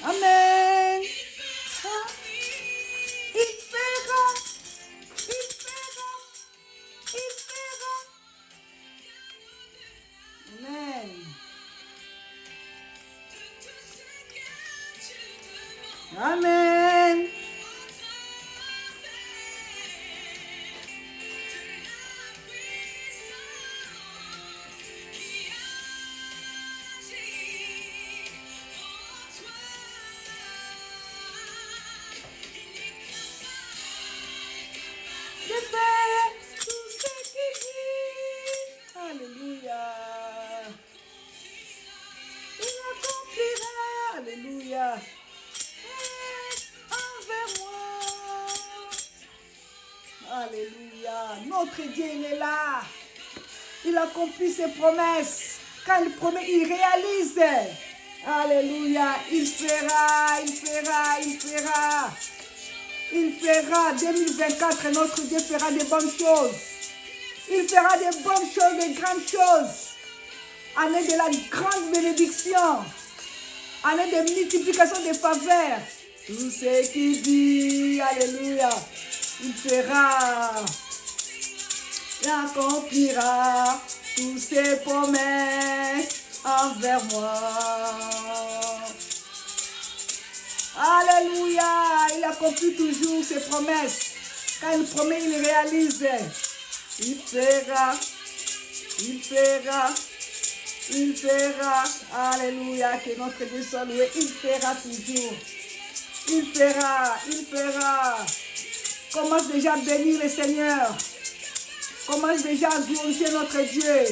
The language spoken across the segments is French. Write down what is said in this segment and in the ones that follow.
Amen. Ah, il fera. Il fera. Il fera. Amen. Amen. Je fais tout ce qu'il dit. Alléluia. Il accomplira. Alléluia. Envers moi. Alléluia. Notre Dieu, il est là. Il accomplit ses promesses. Quand il promet, il réalise. Alléluia. Il fera, il fera, il fera. Il fera 2024, notre Dieu fera des bonnes choses. Il fera des bonnes choses, des grandes choses. Année de la grande bénédiction. Année de multiplication des faveurs. Tout ce qu'il dit, alléluia, il fera. Il accomplira toutes ses promesses envers moi. Alléluia, il accomplit toujours ses promesses. Quand il promet, il réalise. Il fera, il fera, il fera. Alléluia, que notre Dieu soit loué. Il fera toujours. Il fera, il fera. Commence déjà à bénir le Seigneur. Commence déjà à glorifier notre Dieu.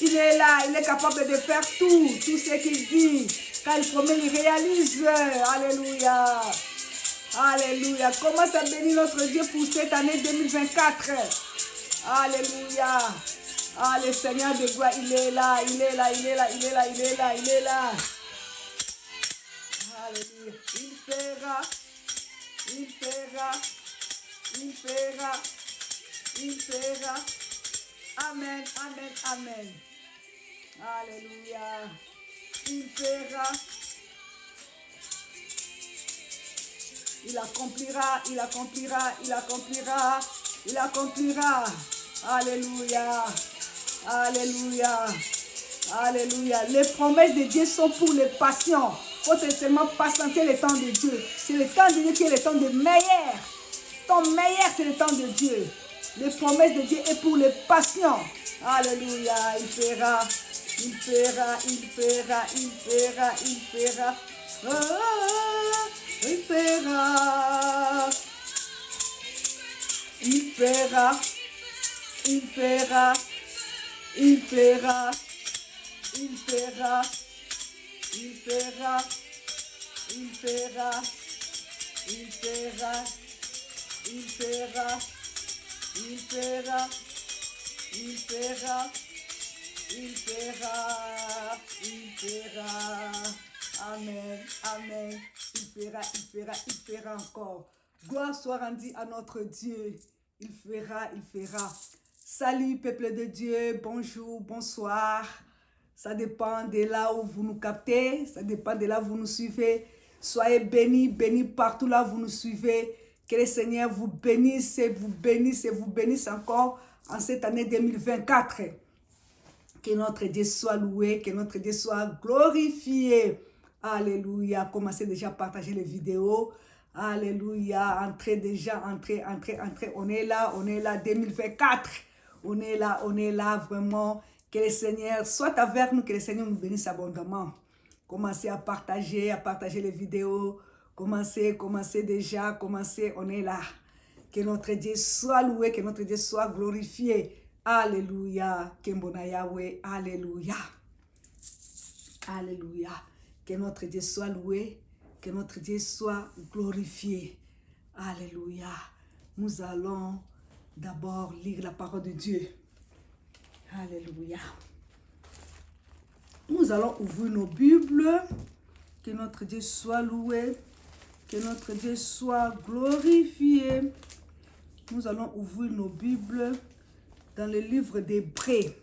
Il est là, il est capable de faire tout ce qu'il dit. Quand il promet, il réalise. Alléluia. Alléluia. Commence à bénir notre Dieu pour cette année 2024. Alléluia. Ah, le Seigneur de gloire, il est là, il est là, il est là, il est là, il est là, il est là. Alléluia. Il fera, il fera, il fera, il fera. Amen, amen, amen. Alléluia. Il fera. Il accomplira, il accomplira, il accomplira, il accomplira. Alléluia. Alléluia. Alléluia. Les promesses de Dieu sont pour les patients. Il faut seulement patienter le temps de Dieu. C'est le temps de Dieu qui est le temps de meilleur. Ton meilleur, c'est le temps de Dieu. Les promesses de Dieu est pour les patients. Alléluia. Il fera. Il fera, il fera, il fera, il fera. Il fera. Il fera. Il fera. Il fera. Il fera. Il fera. Il fera. Il fera. Il fera. Il fera. Il fera. Il fera, il fera, amen, amen, il fera, il fera, il fera encore. Gloire soit rendue à notre Dieu, il fera, il fera. Salut peuple de Dieu, bonjour, bonsoir. Ça dépend de là où vous nous captez, ça dépend de là où vous nous suivez. Soyez bénis, bénis partout là où vous nous suivez. Que le Seigneur vous bénisse, vous bénisse et vous bénisse encore en cette année 2024. Que notre Dieu soit loué, que notre Dieu soit glorifié. Alléluia. Commencez déjà à partager les vidéos. Alléluia. Entrez déjà, entrez. On est là, 2024. On est là, vraiment. Que le Seigneur soit avec nous, que le Seigneur nous bénisse abondamment. Commencez à partager les vidéos. Commencez déjà, on est là. Que notre Dieu soit loué, que notre Dieu soit glorifié. Alléluia. Kembona Yahweh. Alléluia. Alléluia. Que notre Dieu soit loué. Que notre Dieu soit glorifié. Alléluia. Nous allons d'abord lire la parole de Dieu. Alléluia. Nous allons ouvrir nos Bibles. Que notre Dieu soit loué. Que notre Dieu soit glorifié. Nous allons ouvrir nos Bibles dans le livre d'Hébreux.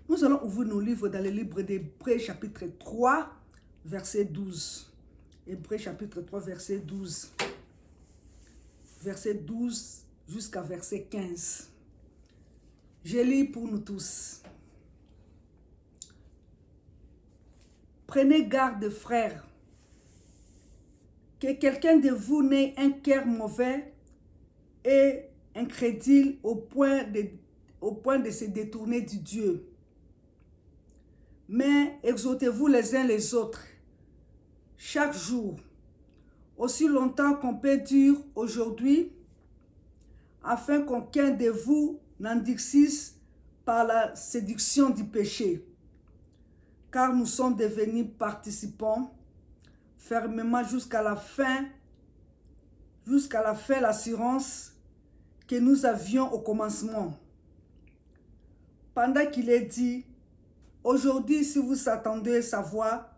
Nous allons ouvrir nos livres dans le livre d'Hébreux, chapitre 3, verset 12. Hébreux chapitre 3, verset 12. Verset 12 jusqu'à verset 15. Je lis pour nous tous. Prenez garde, frères, que quelqu'un de vous n'ait un cœur mauvais et incrédule au point de se détourner du Dieu. Mais exhortez-vous les uns les autres, chaque jour, aussi longtemps qu'on peut dire aujourd'hui, afin qu'aucun de vous n'endurcisse par la séduction du péché. Car nous sommes devenus participants fermement jusqu'à la fin l'assurance que nous avions au commencement. Pendant qu'il est dit, aujourd'hui, si vous attendez sa voix,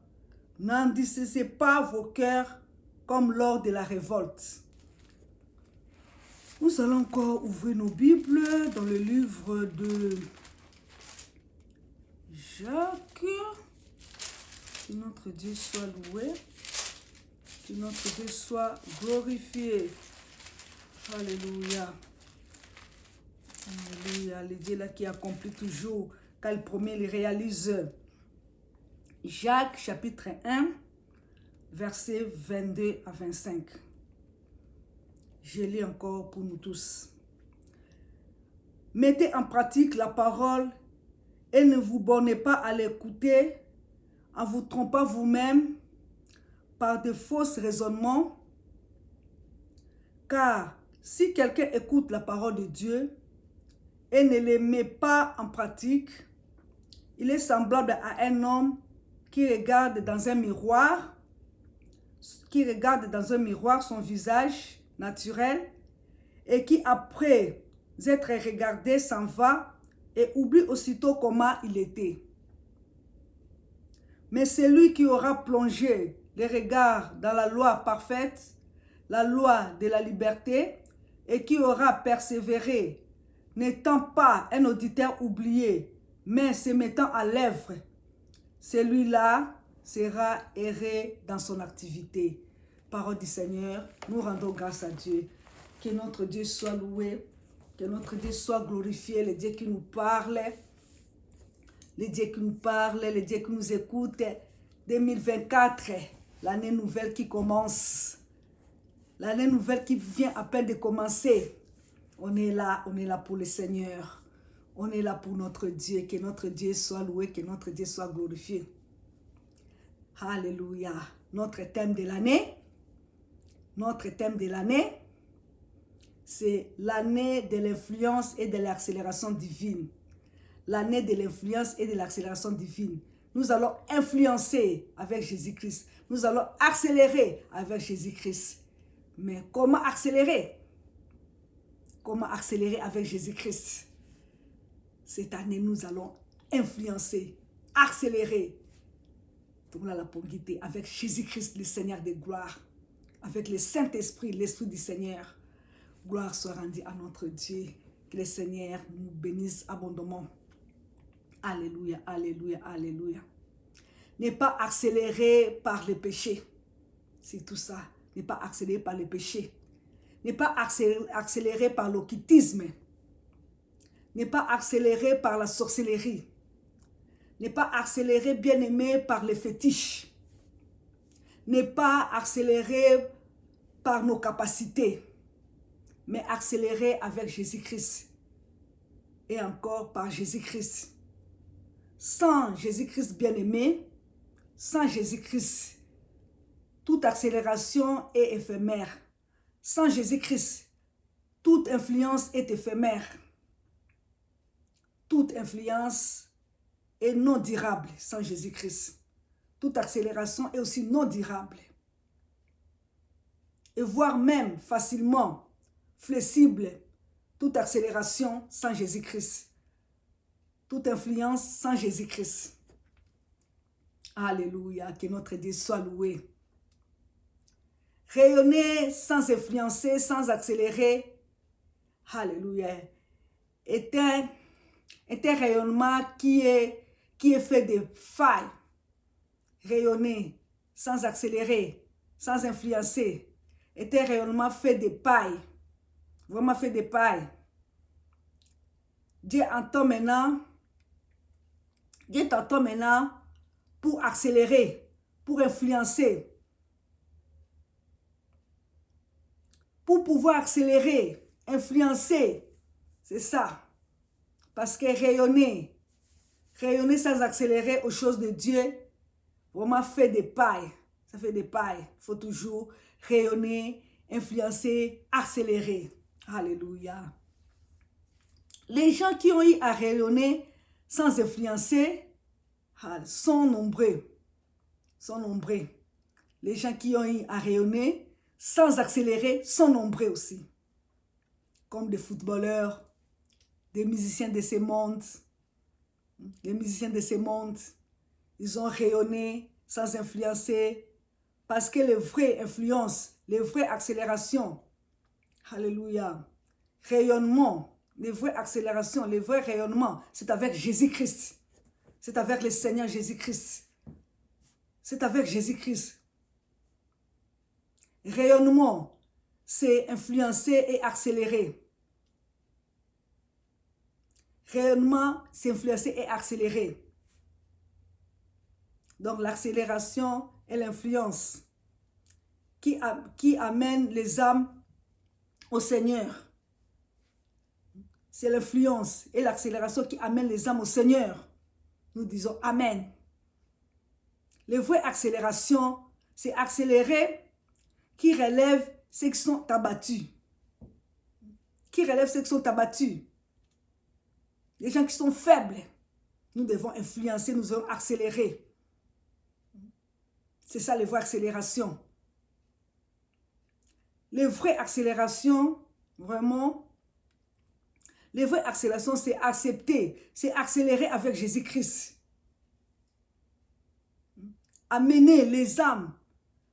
n'endurcissez pas vos cœurs comme lors de la révolte. Nous allons encore ouvrir nos Bibles dans le livre de Jacques. Que notre Dieu soit loué. Que notre Dieu soit glorifié. Alléluia. Alléluia. Le Dieu là qui accomplit toujours, quand il promet, il réalise. Jacques chapitre 1, versets 22 à 25. Je lis encore pour nous tous. Mettez en pratique la parole et ne vous bornez pas à l'écouter en vous trompant vous-même par de faux raisonnements. Car si quelqu'un écoute la parole de Dieu et ne les met pas en pratique, il est semblable à un homme qui regarde dans un miroir son visage naturel et qui, après être regardé, s'en va et oublie aussitôt comment il était. Mais celui qui aura plongé les regards dans la loi parfaite, la loi de la liberté, et qui aura persévéré, n'étant pas un auditeur oublié, mais se mettant à l'œuvre, celui-là sera erré dans son activité. Parole du Seigneur, nous rendons grâce à Dieu. Que notre Dieu soit loué, que notre Dieu soit glorifié, le Dieu qui nous parle, le Dieu qui nous parle, le Dieu qui nous écoute. 2024, l'année nouvelle qui commence, l'année nouvelle qui vient à peine de commencer. On est là pour le Seigneur. On est là pour notre Dieu. Que notre Dieu soit loué, que notre Dieu soit glorifié. Alléluia. Notre thème de l'année, c'est l'année de l'influence et de l'accélération divine. L'année de l'influence et de l'accélération divine. Nous allons influencer avec Jésus-Christ. Nous allons accélérer avec Jésus-Christ. Mais comment accélérer? Comment accélérer avec Jésus-Christ? Cette année, nous allons influencer, accélérer. Donc là, la guider avec Jésus-Christ, le Seigneur de gloire. Avec le Saint-Esprit, l'Esprit du Seigneur. Gloire soit rendue à notre Dieu. Que le Seigneur nous bénisse abondamment. Alléluia, alléluia, alléluia. Ne pas accélérer par le péché. C'est tout ça. Ne pas accélérer par le péché. Ne pas accélérer par l'occultisme. Ne pas accélérer par la sorcellerie. Ne pas accélérer, bien-aimé, par les fétiches. Ne pas accélérer par nos capacités. Mais accélérer avec Jésus-Christ. Et encore par Jésus-Christ. Sans Jésus-Christ bien-aimé, sans Jésus-Christ, toute accélération est éphémère. Sans Jésus-Christ, toute influence est éphémère. Toute influence est non durable sans Jésus-Christ. Toute accélération est aussi non durable. Et voire même facilement flexible, toute accélération sans Jésus-Christ. Toute influence sans Jésus-Christ. Alléluia, que notre Dieu soit loué. Rayonner sans influencer, sans accélérer, alléluia, est un rayonnement qui est fait de failles. Rayonner sans accélérer, sans influencer, était réellement fait de paille. Vraiment fait de paille. Dieu t'entend maintenant pour accélérer, pour influencer, pour pouvoir accélérer, influencer. C'est ça. Parce que rayonner sans accélérer aux choses de Dieu, vraiment fait des pailles. Ça fait des pailles. Il faut toujours rayonner, influencer, accélérer. Alléluia. Les gens qui ont eu à rayonner sans influencer sont nombreux. Sont nombreux. Les gens qui ont eu à rayonner sans accélérer sont nombreux aussi. Comme des footballeurs, des musiciens de ce monde. Les musiciens de ce monde, ils ont rayonné sans influencer parce que les vraies influences, les vraies accélérations, alléluia, rayonnement, les vraies accélérations, les vrais rayonnements, c'est avec Jésus-Christ. C'est avec le Seigneur Jésus-Christ. C'est avec Jésus-Christ. Rayonnement, c'est influencer et accélérer. Rayonnement, c'est influencer et accélérer. Donc l'accélération et l'influence qui amène les âmes au Seigneur. C'est l'influence et l'accélération qui amène les âmes au Seigneur. Nous disons Amen. Les vraies accélérations, c'est accélérer qui relève ceux qui sont abattus. Qui relève ceux qui sont abattus. Les gens qui sont faibles, nous devons influencer, nous devons accélérer. C'est ça les vraies accélérations. Les vraies accélérations, vraiment, les vraies accélérations, c'est accepter, c'est accélérer avec Jésus-Christ. Amener les âmes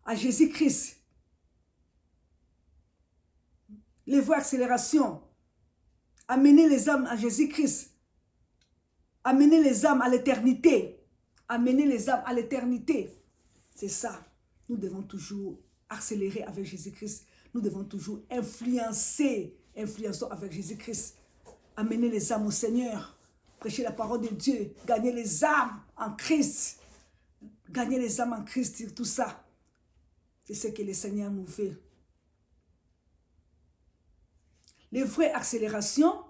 à Jésus-Christ. Les vraies accélérations, amener les âmes à Jésus-Christ. Amener les âmes à l'éternité. Amener les âmes à l'éternité. C'est ça. Nous devons toujours accélérer avec Jésus-Christ. Nous devons toujours influençons avec Jésus-Christ. Amener les âmes au Seigneur. Prêcher la parole de Dieu. Gagner les âmes en Christ. Gagner les âmes en Christ, tout ça. C'est ce que le Seigneur nous fait. Les vraies accélérations,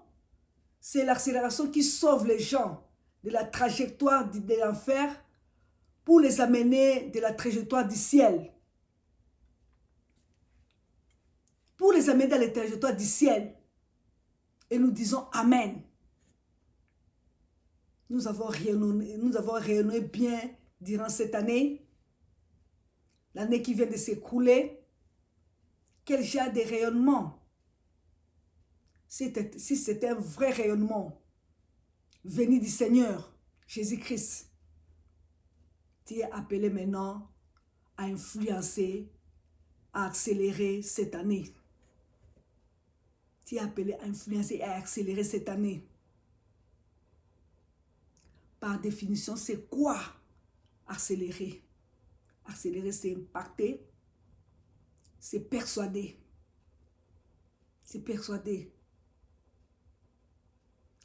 c'est l'accélération qui sauve les gens de la trajectoire de l'enfer pour les amener de la trajectoire du ciel. Pour les amener dans la trajectoire du ciel. Et nous disons Amen. Nous avons rayonné bien durant cette année. L'année qui vient de s'écouler. Quel genre de rayonnement? Si c'était un vrai rayonnement venu du Seigneur, Jésus-Christ, tu es appelé maintenant à influencer, à accélérer cette année. Tu es appelé à influencer et à accélérer cette année. Par définition, c'est quoi accélérer? Accélérer, c'est impacter, c'est persuader. C'est persuader.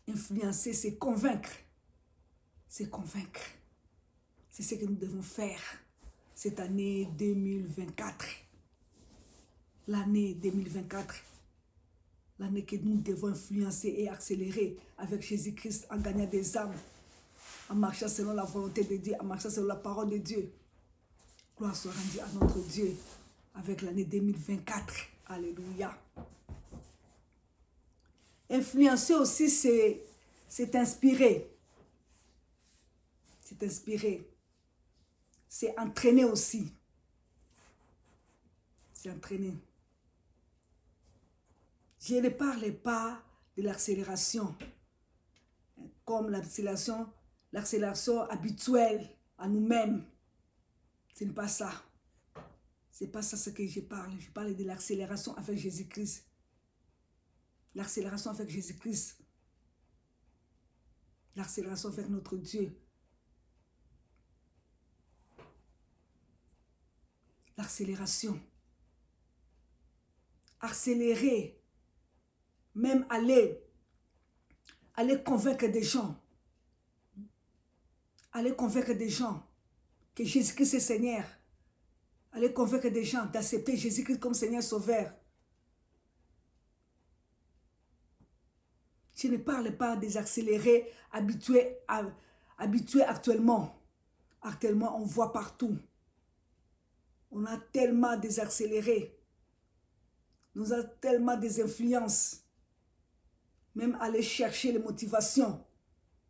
Influencer, c'est convaincre. C'est convaincre. C'est ce que nous devons faire cette année 2024. L'année 2024. L'année que nous devons influencer et accélérer avec Jésus-Christ en gagnant des âmes, en marchant selon la volonté de Dieu, en marchant selon la parole de Dieu. Gloire soit rendue à notre Dieu avec l'année 2024. Alléluia. Influencer aussi, c'est inspirer. C'est inspirer. C'est entraîner aussi. C'est entraîner. Je ne parle pas de l'accélération, comme l'accélération habituelle à nous-mêmes. Ce n'est pas ça. Ce n'est pas ça ce que je parle. Je parle de l'accélération avec Jésus-Christ. L'accélération avec Jésus-Christ. L'accélération avec notre Dieu. L'accélération. Accélérer. Même aller convaincre des gens. Aller convaincre des gens que Jésus-Christ est Seigneur. Aller convaincre des gens d'accepter Jésus-Christ comme Seigneur Sauveur. Je ne parle pas des accélérés habitués actuellement. Actuellement, on voit partout. On a tellement des accélérés. Nous avons tellement des influences. Même aller chercher les motivations.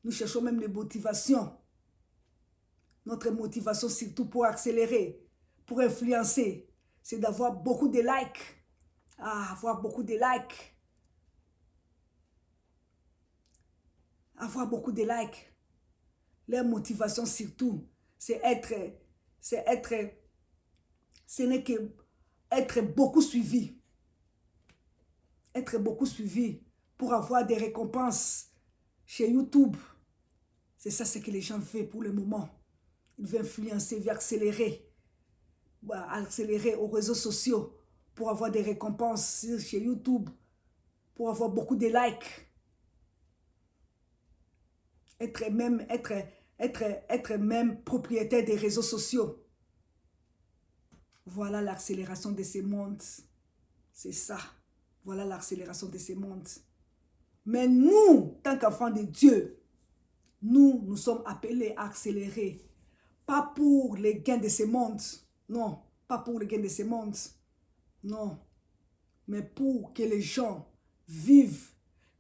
Nous cherchons même les motivations. Notre motivation, surtout pour accélérer, pour influencer, c'est d'avoir beaucoup de likes. Avoir beaucoup de likes. Avoir beaucoup de likes. Leur motivation surtout, ce n'est que être beaucoup suivi. Être beaucoup suivi pour avoir des récompenses chez YouTube. C'est ça ce que les gens veulent pour le moment. Ils veulent influencer, ils veulent accélérer. Accélérer aux réseaux sociaux pour avoir des récompenses chez YouTube, pour avoir beaucoup de likes. Être même propriétaire des réseaux sociaux. Voilà l'accélération de ces mondes. C'est ça. Voilà l'accélération de ces mondes. Mais nous, tant qu'enfants de Dieu, nous sommes appelés à accélérer. Pas pour les gains de ces mondes. Non, pas pour les gains de ces mondes. Non. Mais pour que les gens vivent,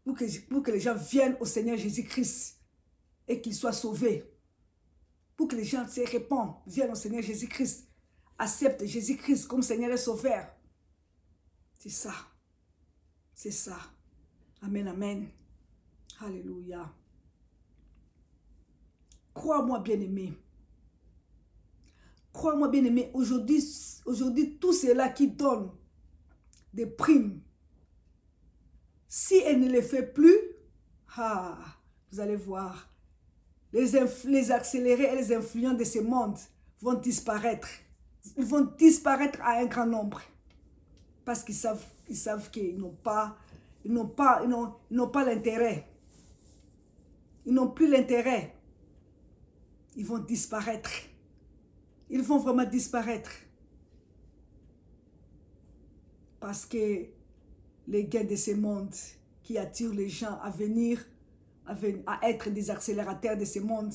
pour que les gens viennent au Seigneur Jésus-Christ et qu'ils soient sauvés. Pour que les gens se répandent, viennent au Seigneur Jésus-Christ, acceptent Jésus-Christ comme Seigneur et Sauveur. C'est ça. C'est ça. Amen, amen. Alléluia. Crois-moi, bien-aimé. Crois-moi, bien-aimé, aujourd'hui, tout cela qui donne des primes, si elle ne les fait plus, vous allez voir, les accélérés et les influents de ce monde vont disparaître. Ils vont disparaître à un grand nombre. Parce qu'ils savent qu'ils n'ont pas l'intérêt. Ils n'ont plus l'intérêt. Ils vont disparaître. Ils vont vraiment disparaître. Parce que les gains de ce monde qui attirent les gens à venir, à être des accélérateurs de ce monde,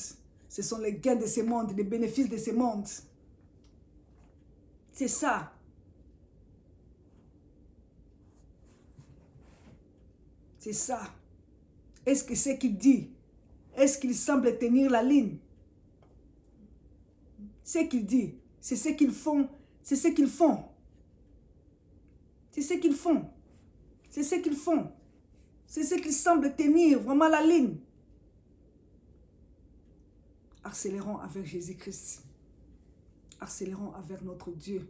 ce sont les gains de ce monde, les bénéfices de ce monde. C'est ça. C'est ça. Est-ce que ce qu'il dit, est-ce qu'il semble tenir la ligne? Ce qu'il dit, c'est ce qu'ils font. C'est ce qu'ils font. C'est ce qu'ils font. C'est ce qu'ils font. C'est ce qu'ils semblent tenir vraiment la ligne. Accélérons avec Jésus-Christ. Accélérons avec notre Dieu.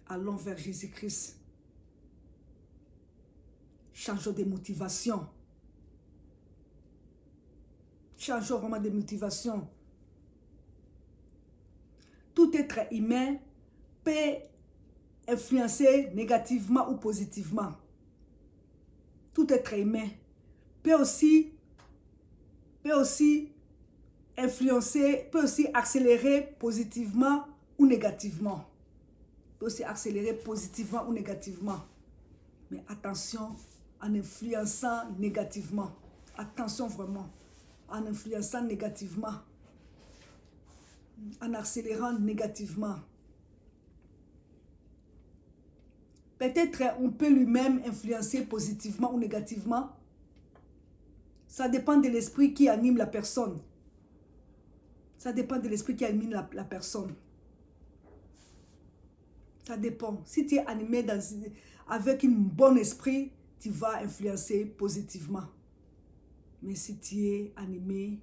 Allons vers Jésus-Christ. Changeons de motivation. Changeons vraiment de motivation. Tout être humain peut influencer négativement ou positivement. Tout être humain peut aussi influencer, peut aussi accélérer positivement ou négativement. Peut aussi accélérer positivement ou négativement. Mais attention en influençant négativement. Attention vraiment en influençant négativement. En accélérant négativement. Peut-être on peut lui-même influencer positivement ou négativement. Ça dépend de l'esprit qui anime la personne. Ça dépend de l'esprit qui anime la personne. Ça dépend. Si tu es animé avec un bon esprit, tu vas influencer positivement. Mais si tu es animé,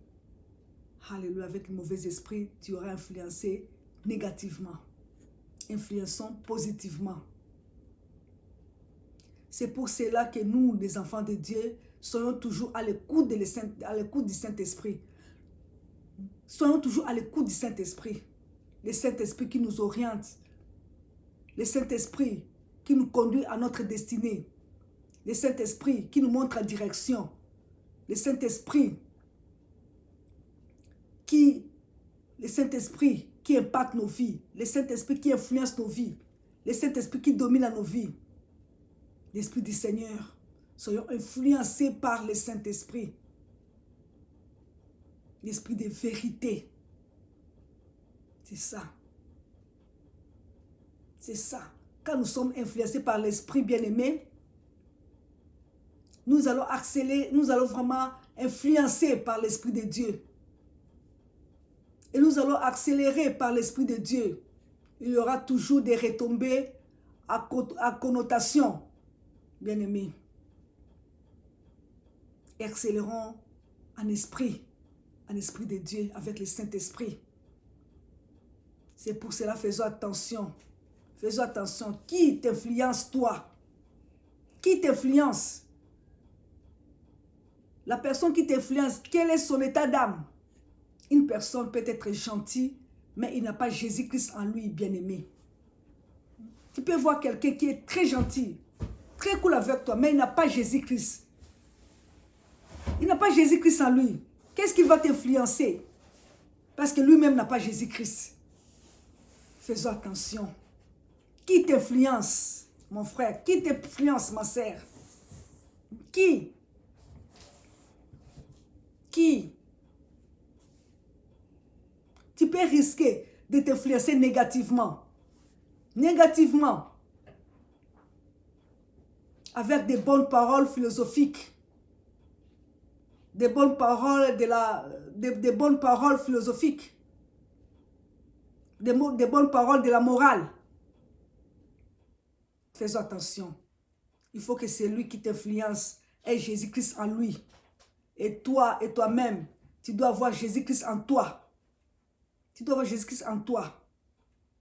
alléluia, avec un mauvais esprit, tu auras influencé négativement. Influençons positivement. C'est pour cela que nous, les enfants de Dieu, soyons toujours à l'écoute du Saint-Esprit. Soyons toujours à l'écoute du Saint-Esprit. le Saint-Esprit qui nous oriente, le Saint-Esprit qui nous conduit à notre destinée, le Saint-Esprit qui nous montre la direction, le Saint-Esprit qui impacte nos vies, le Saint-Esprit qui influence nos vies, le Saint-Esprit qui domine nos vies. L'Esprit du Seigneur, soyons influencés par le Saint-Esprit. L'Esprit de vérité. C'est ça. C'est ça. Quand nous sommes influencés par l'Esprit bien-aimé, nous allons accélérer, nous allons vraiment influencer par l'Esprit de Dieu. Et nous allons accélérer par l'Esprit de Dieu. Il y aura toujours des retombées à connotation, bien-aimés. Et accélérons en esprit de Dieu avec le Saint-Esprit. C'est pour cela, faisons attention. Faisons attention. Qui t'influence, toi? Qui t'influence? La personne qui t'influence, quel est son état d'âme? Une personne peut être gentille, mais il n'a pas Jésus-Christ en lui, bien-aimé. Tu peux voir quelqu'un qui est très gentil, très cool avec toi, mais il n'a pas Jésus-Christ. Il n'a pas Jésus-Christ en lui. Qu'est-ce qui va t'influencer? Parce que lui-même n'a pas Jésus-Christ. Faisons attention. Qui t'influence, mon frère? Qui t'influence, ma sœur? Qui? Qui? Tu peux risquer de t'influencer négativement. Négativement. Avec des bonnes paroles philosophiques. Des bonnes paroles des bonnes paroles philosophiques. Des bonnes paroles de la morale. Fais attention. Il faut que celui qui t'influence ait Jésus-Christ en lui. Et toi et toi-même, tu dois avoir Jésus-Christ en toi. Tu dois avoir Jésus-Christ en toi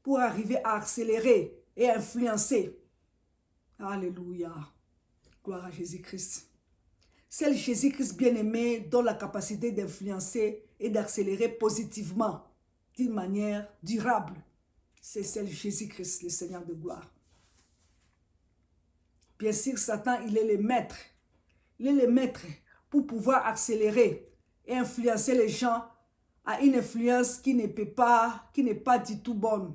pour arriver à accélérer et à influencer. Alléluia. Gloire à Jésus-Christ. C'est le Jésus-Christ bien-aimé dont la capacité d'influencer et d'accélérer positivement d'une manière durable. C'est celle de Jésus-Christ, le Seigneur de gloire. Bien sûr, Satan, il est le maître. Il est le maître pour pouvoir accélérer et influencer les gens à une influence qui n'est pas du tout bonne.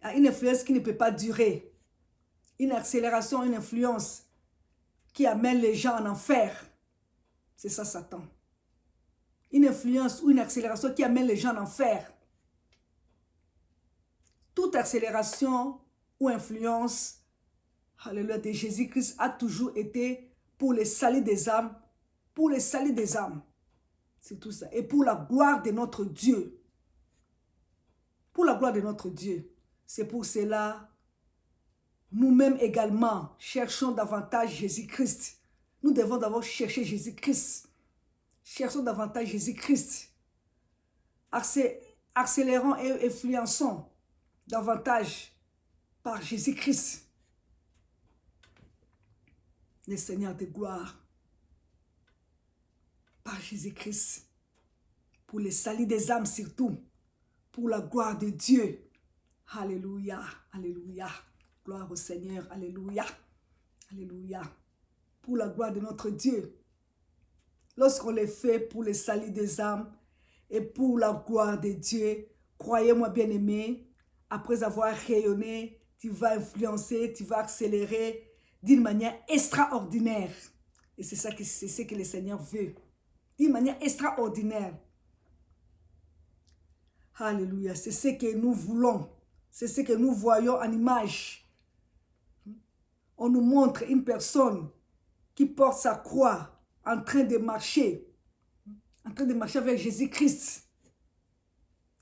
À une influence qui ne peut pas durer. Une accélération, une influence qui amène les gens en enfer. C'est ça, Satan. Une influence ou une accélération qui amène les gens en enfer. Toute accélération ou influence, alléluia, de Jésus-Christ a toujours été pour le salut des âmes. Pour le salut des âmes. C'est tout ça. Et pour la gloire de notre Dieu. Pour la gloire de notre Dieu. C'est pour cela, nous-mêmes également, cherchons davantage Jésus-Christ. Nous devons d'abord chercher Jésus-Christ. Cherchons davantage Jésus-Christ. Accélérons et influençons davantage par Jésus-Christ. Le Seigneur de gloire. Par Jésus-Christ. Pour le salut des âmes surtout. Pour la gloire de Dieu. Alléluia. Alléluia. Gloire au Seigneur. Alléluia. Alléluia. Pour la gloire de notre Dieu. Lorsqu'on le fait pour le salut des âmes et pour la gloire de Dieu, croyez-moi bien-aimé, après avoir rayonné, tu vas influencer, tu vas accélérer d'une manière extraordinaire. Et c'est ce que le Seigneur veut. D'une manière extraordinaire. Alléluia. C'est ce que nous voulons. C'est ce que nous voyons en image. On nous montre une personne qui porte sa croix en train de marcher. En train de marcher avec Jésus-Christ.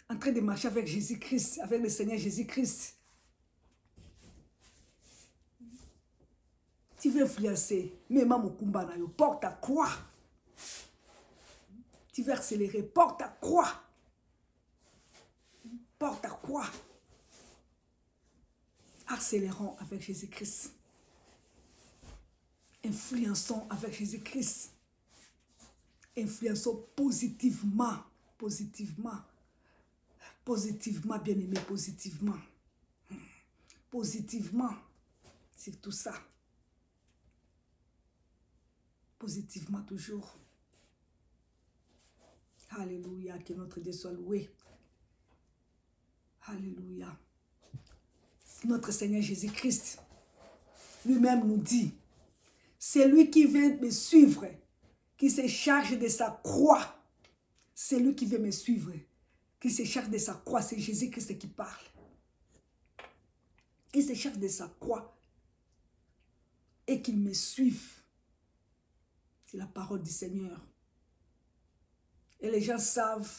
En train de marcher avec Jésus-Christ, avec le Seigneur Jésus-Christ. Tu veux influencer, mais maman porte ta croix. Tu veux accélérer, porte ta croix. Porte ta croix. Accélérons avec Jésus-Christ. Influençons avec Jésus-Christ. Influençons positivement. Positivement. Positivement, bien-aimé, positivement. Positivement, c'est tout ça. Positivement toujours. Alléluia, que notre Dieu soit loué. Alléluia. Notre Seigneur Jésus-Christ lui-même nous dit, c'est lui qui veut me suivre, qui se charge de sa croix. C'est lui qui veut me suivre, qui se charge de sa croix. C'est Jésus-Christ qui parle. Qui se charge de sa croix et qu'il me suive. C'est la parole du Seigneur. Et les gens savent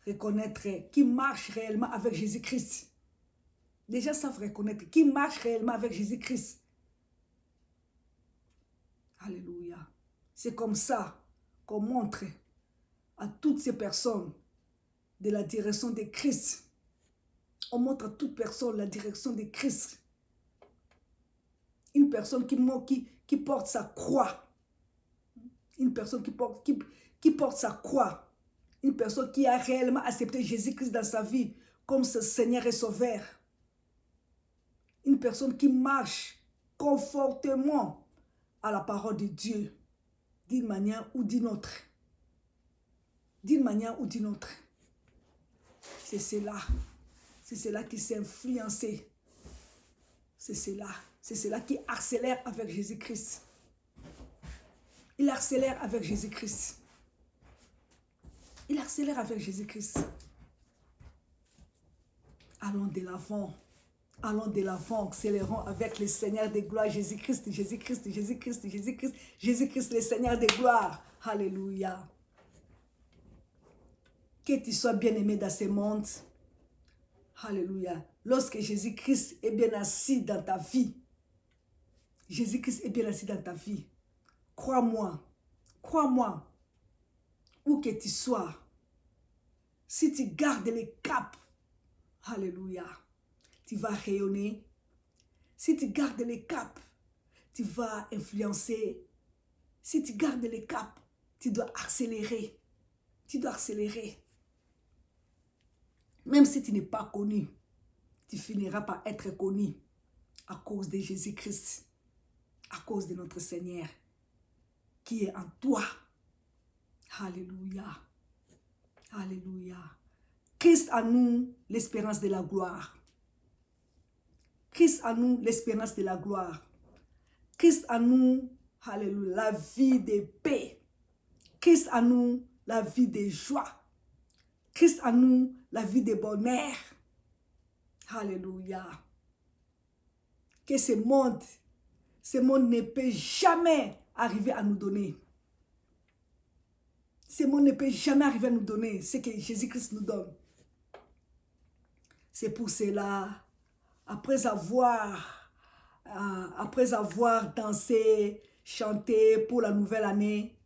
reconnaître qui marche réellement avec Jésus-Christ. Les gens savent reconnaître qui marche réellement avec Jésus-Christ. Alléluia. C'est comme ça qu'on montre à toutes ces personnes de la direction de Christ. On montre à toute personne la direction de Christ. Une personne qui porte sa croix. Une personne qui porte sa croix. Une personne qui a réellement accepté Jésus-Christ dans sa vie comme ce Seigneur et Sauveur. Une personne qui marche confortablement à la parole de Dieu, d'une manière ou d'une autre. D'une manière ou d'une autre. C'est cela qui s'est influencé. C'est cela qui accélère avec Jésus-Christ. Il accélère avec Jésus-Christ. Il accélère avec Jésus-Christ. Allons de l'avant. Allons de l'avant, accélérons avec le Seigneur de gloire, Jésus-Christ, Jésus-Christ, Jésus-Christ, Jésus-Christ, Jésus-Christ, le Seigneur de gloire. Alléluia. Que tu sois bien-aimé dans ce monde. Alléluia. Lorsque Jésus-Christ est bien assis dans ta vie, Jésus-Christ est bien assis dans ta vie. Crois-moi, où que tu sois, si tu gardes le cap, alléluia, tu vas rayonner. Si tu gardes le cap, tu vas influencer. Si tu gardes le cap, tu dois accélérer. Tu dois accélérer. Même si tu n'es pas connu, tu finiras par être connu à cause de Jésus-Christ, à cause de notre Seigneur qui est en toi. Alléluia. Alléluia. Christ en nous, l'espérance de la gloire. Christ en nous, l'espérance de la gloire. Christ en nous, alléluia, la vie de paix. Christ en nous, la vie de joie. Christ en nous, la vie de bonheur. Alléluia. Que ce monde ne peut jamais arriver à nous donner. Ce monde ne peut jamais arriver à nous donner ce que Jésus-Christ nous donne. C'est pour cela, après avoir dansé, chanté pour la nouvelle année,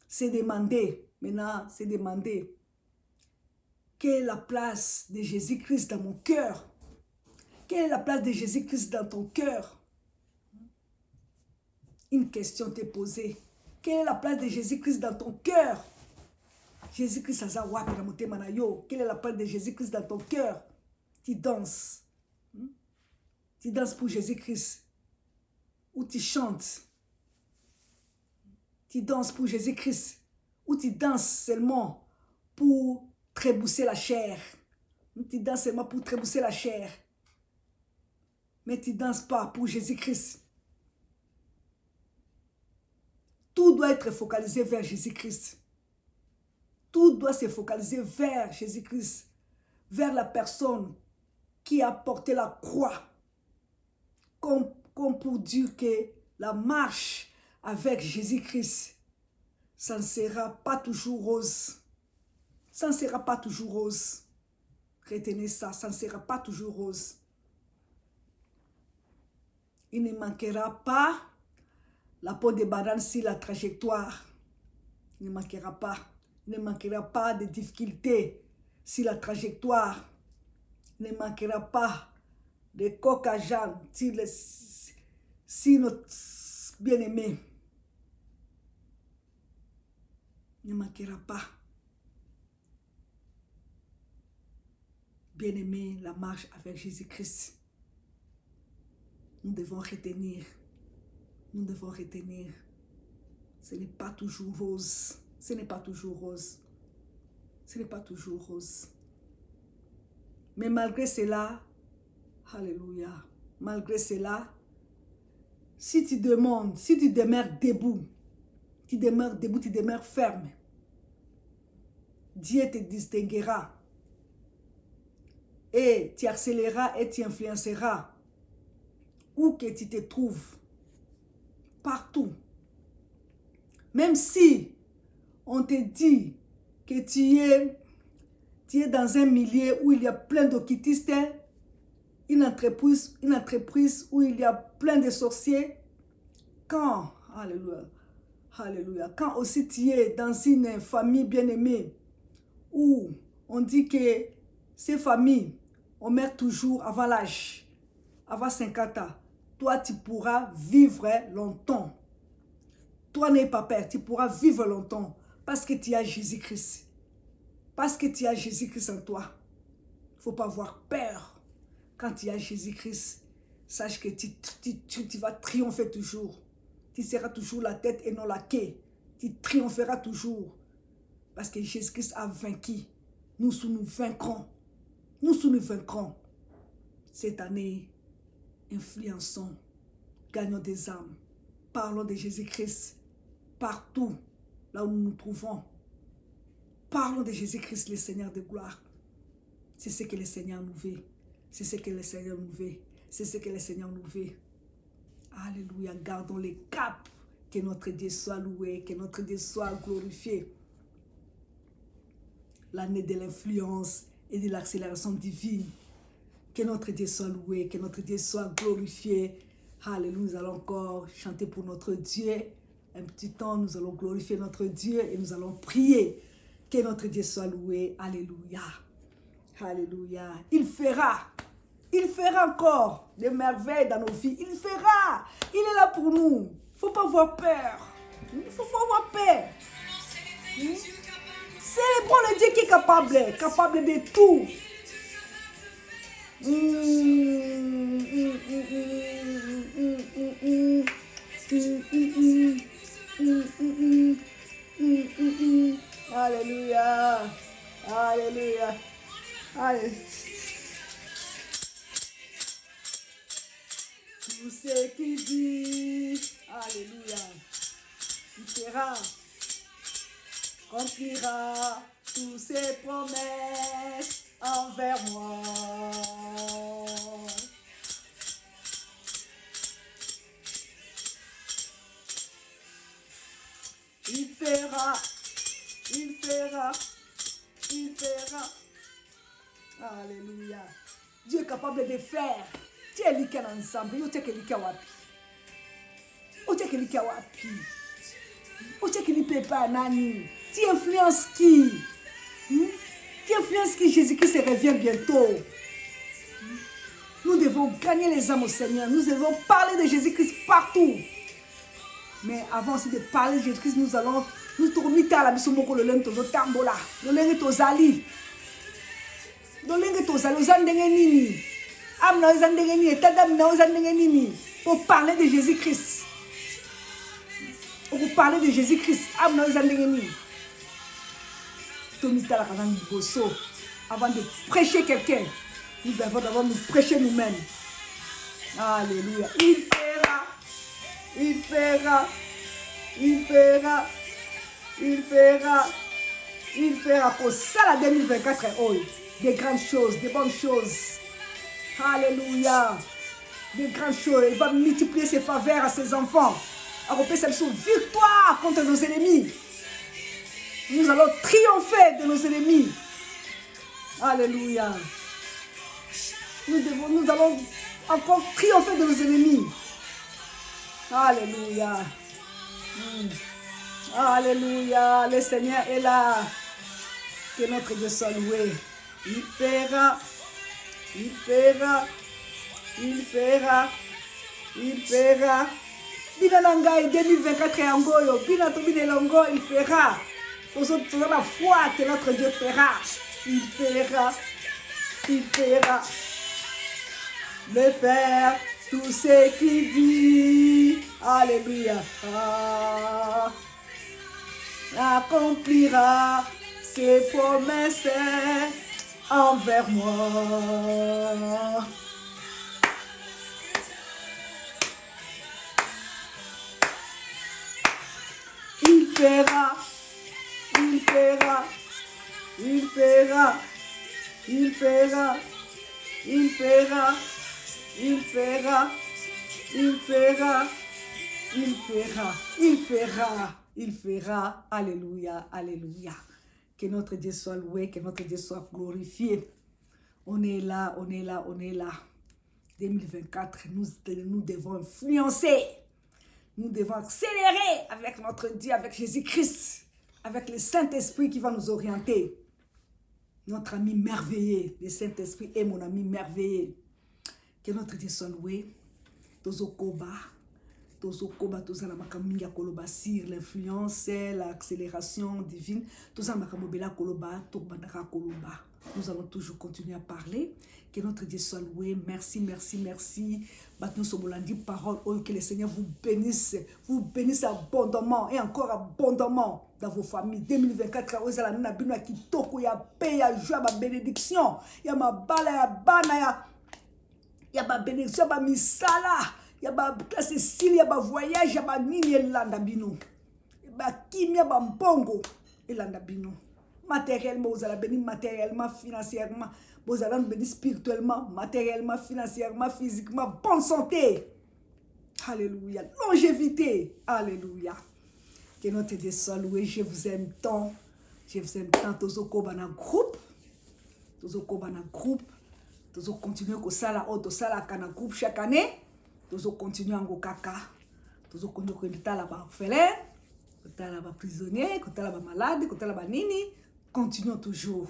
c'est demandé, maintenant c'est demandé, quelle est la place de Jésus-Christ dans mon cœur? Quelle est la place de Jésus-Christ dans ton cœur? Une question t'est posée. Quelle est la place de Jésus-Christ dans ton cœur? Jésus-Christ, quelle est la place de Jésus-Christ dans ton cœur? Tu danses. Tu danses pour Jésus-Christ. Ou tu chantes. Tu danses pour Jésus-Christ. Ou tu danses seulement pour trébousser la chair. Tu danses seulement pour trébousser la chair. Mais tu ne danses pas pour Jésus-Christ. Tout doit être focalisé vers Jésus-Christ. Tout doit se focaliser vers Jésus-Christ. Vers la personne qui a porté la croix. Comme pour dire que la marche avec Jésus-Christ, ça ne sera pas toujours rose. Ça ne sera pas toujours rose. Retenez ça, ça ne sera pas toujours rose. Il ne manquera pas la peau de banane sur la trajectoire. Il ne manquera pas. Il ne manquera pas de difficultés sur la trajectoire. Il ne manquera pas de coq à jambes si notre bien-aimé ne manquera pas. Bien-aimés, la marche avec Jésus-Christ. Nous devons retenir. Nous devons retenir. Ce n'est pas toujours rose. Ce n'est pas toujours rose. Ce n'est pas toujours rose. Mais malgré cela, alléluia, malgré cela, si tu demandes, si tu demeures debout, tu demeures ferme, Dieu te distinguera et tu accéléreras et tu influenceras où que tu te trouves, partout. Même si on te dit que tu es dans un milieu où il y a plein d'occultistes, une entreprise où il y a plein de sorciers, quand, alléluia, alléluia, quand aussi tu es dans une famille bien-aimée où on dit que ces familles, on meurt toujours avant l'âge, avant 50 ans, toi tu pourras vivre longtemps. Toi n'aie pas peur, tu pourras vivre longtemps parce que tu as Jésus-Christ. Parce que tu as Jésus-Christ en toi. Il ne faut pas avoir peur. Quand tu as Jésus-Christ, sache que tu vas triompher toujours. Tu seras toujours la tête et non la queue. Tu triompheras toujours. Parce que Jésus-Christ a vaincu. Nous vaincrons. Nous vaincrons. Cette année, influençons, gagnons des âmes. Parlons de Jésus-Christ partout, là où nous nous trouvons. Parlons de Jésus-Christ, le Seigneur de gloire. C'est ce que le Seigneur nous veut. C'est ce que le Seigneur nous veut. C'est ce que le Seigneur nous veut. Alléluia. Gardons les caps. Que notre Dieu soit loué. Que notre Dieu soit glorifié. L'année de l'influence et de l'accélération divine. Que notre Dieu soit loué. Que notre Dieu soit glorifié. Alléluia. Nous allons encore chanter pour notre Dieu. Un petit temps, nous allons glorifier notre Dieu et nous allons prier. Que notre Dieu soit loué. Alléluia. Alléluia. Il fera encore des merveilles dans nos vies. Il fera. Il est là pour nous. Il ne faut pas avoir peur. Il ne faut pas avoir peur. Célébrons le Dieu qui est capable de tout. Alléluia. Alléluia. Alléluia. Tout ce qu'il dit, alléluia, il fera, remplira toutes ses promesses envers moi. Il fera, il fera, il fera. Alléluia. Dieu est capable de faire. Tu es liqué ensemble. Tu es liqué wapi. Tu es liqué wapi. Tu es liqué pas nani. Tu influences qui? Tu influences qui? Jésus-Christ revient bientôt. Nous devons gagner les âmes au Seigneur. Nous devons parler de Jésus-Christ partout. Mais avant aussi de parler de Jésus-Christ, nous allons nous tourner à la bisomoko le leng tozo tambola. Le leng tozali. Le leng tozali. Ozandenge nini. Pour parler de Jésus-Christ. Pour parler de Jésus-Christ. Avant de prêcher quelqu'un, nous devons d'abord nous prêcher nous-mêmes. Alléluia. Il fera. Il fera. Il fera. Il fera. Il fera pour ça la 2024. Des grandes choses, des bonnes choses. Alléluia. Des grandes choses. Il va multiplier ses faveurs à ses enfants. Arroper cette victoire contre nos ennemis. Nous allons triompher de nos ennemis. Alléluia. Nous allons encore triompher de nos ennemis. Alléluia. Alléluia. Le Seigneur est là. Que notre Dieu soit loué. Il fera. Il fera, il fera, il fera. Binanangai 2024 et Angoyo, Binatobinelongo, il fera. Pour la foi que notre Dieu fera, il fera. il fera me faire tout ce qu'il dit. Alléluia. Accomplira ses promesses envers moi. Il fera, il fera, il fera, il fera, il fera, il fera, il fera, il fera, il fera, il fera. Alléluia, alléluia. Que notre Dieu soit loué, que notre Dieu soit glorifié. On est là, on est là, on est là. 2024, nous devons influencer. Nous devons accélérer avec notre Dieu, avec Jésus-Christ, avec le Saint-Esprit qui va nous orienter. Notre ami merveilleux, le Saint-Esprit est mon ami merveilleux. Que notre Dieu soit loué. Tozokoba, tozana makaminga koloba sur l'influence, l'accélération divine. Tozana makamobela koloba, turbandaka koloba. Nous allons toujours continuer à parler. Que notre Dieu soit loué. Merci, merci, merci. Maintenant, ce dit parole. Oh, que le Seigneur vous bénisse abondamment et encore abondamment dans vos familles. 2024, vous allez nous abîmer qui toko ya paix, ya joie, ya bénédiction, ya mabala, ya bana, ya ba bénédiction, ya misala, ya ba classe style, ya ba voyage, ya ba nini elanda bino, ya ba kimia, ba mbongo elanda bino. Matériellement, vous allez bénir matériellement, financièrement. Vous allez nous bénir spirituellement, matériellement, financièrement, physiquement. Bonne santé. Alléluia. Longévité. Alléluia. Que notre Dieu soit loué. Je vous aime tant. Je vous aime tant. Tozoko bana groupe. Tozoko bana groupe. Tozoko continuer ko sala auto sala kana groupe chaque année. Tozoko continuer en kaka. Tozoko continuer ko tala ba orphelin, ko tala ba prisonnier, ko tala ba malade, ko tala ba nini. Continuons toujours.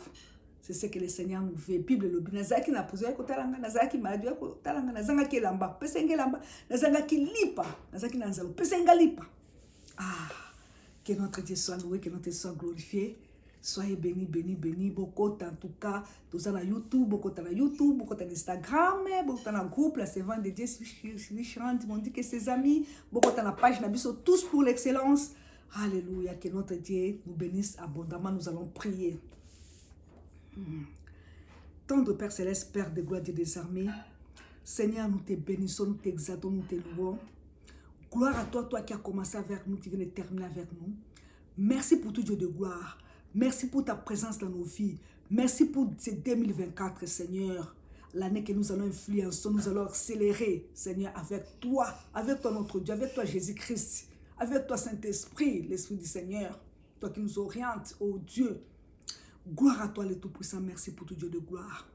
C'est ce que le Seigneur nous veut. Bible le binazaki na posé ko talanga nazaki madu ko talanga nazanga ki lamba pesenge lamba nazanga ki lipa nazaki nanzalo pesenga lipa. Ah, que notre Dieu soit loué, que notre Dieu soit glorifié. Soyez bénis, bénis, bénis. Beaucoup en tout cas, tous na YouTube, beaucoup na YouTube, beaucoup na Instagram, beaucoup na groupe la servante de Dieu ils m'ont dit que ses amis, beaucoup na page na biso tous pour l'excellence. Alléluia, que notre Dieu nous bénisse abondamment. Nous allons prier. Tendre Père Céleste, Père de gloire des armées, Seigneur, nous te bénissons, nous t'exaltons, nous te louons. Gloire à toi, toi qui as commencé avec nous, qui viens de terminer avec nous. Merci pour tout Dieu de gloire. Merci pour ta présence dans nos vies. Merci pour ce 2024, Seigneur. L'année que nous allons influencer, nous allons accélérer, Seigneur, avec toi notre Dieu, avec toi Jésus-Christ. Avec toi, Saint-Esprit, l'Esprit du Seigneur, toi qui nous oriente, oh Dieu. Gloire à toi, le Tout-Puissant. Merci pour tout Dieu de gloire.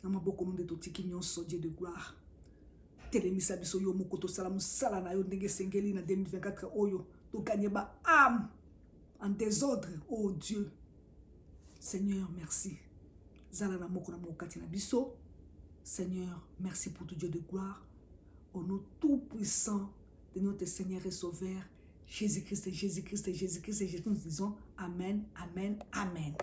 Nama beaucoup de tout qui n'y ont Dieu de gloire. Télémisa biso yo mokoto salamu sala na yo ndenge sengeli na 2024 oyo. To gagner ba âme en désordre, oh Dieu. Seigneur, merci. Zala na moko na mokati na biso. Seigneur, merci pour tout Dieu de gloire. Au nom tout-puissant de notre Seigneur et Sauveur, Jésus-Christ, Jésus-Christ, Jésus-Christ, et Jésus, nous disons Amen, Amen, Amen.